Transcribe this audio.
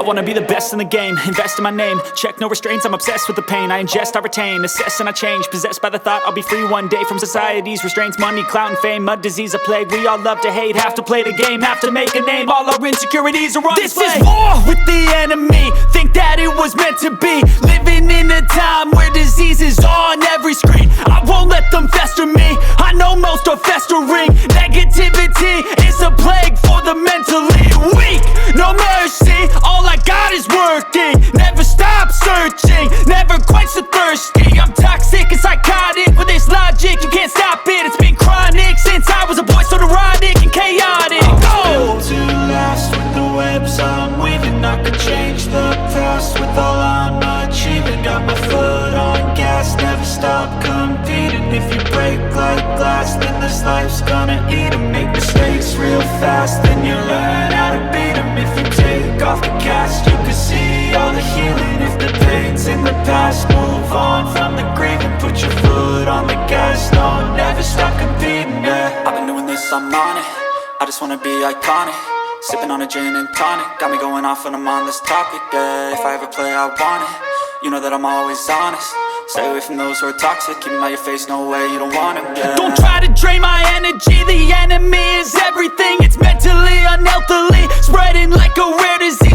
wanna be the best in the game, invest in my name, check no restraints, I'm obsessed with the pain. I ingest, I retain, assess and I change, possessed by the thought I'll be free one day from society's restraints. Money, clout and fame, mud, disease, a plague. We all love to hate, have to play the game, have to make a name. All our insecurities are on display. This is war with the enemy, think that it was meant to be. Living in a time where disease is on every screen. I won't let them fester me, I know most are festering. Negativity is a plague for the mentally weak. No mercy, all I got is working. Never stop searching, never quench the thirsty. I'm toxic and psychotic, with this logic you can't stop it. It's been chronic since I was a boy, so neurotic and chaotic. Built to last with the webs I'm weaving. I could change the past with all I'm achieving. Got my foot on gas, never stop competing. If you break like glass, then this life's gonna eat 'em. Make mistakes real fast, then you learn how to beat 'em. If you take off the cast, you can see all the healing. If the pain's in the past, move on from the grave and put your foot on the gas. No, never stop competing, yeah. I've been doing this, I'm on it. I just wanna be iconic. Sipping on a gin and tonic, got me going off when I'm on this topic, yeah. If I ever play, I want it. You know that I'm always honest. Stay away from those who are toxic. Keep them out your face, no way, you don't want them, yeah. Don't try to drain my energy. The enemy is everything. It's mentally, unhealthily, spreading like a rare disease.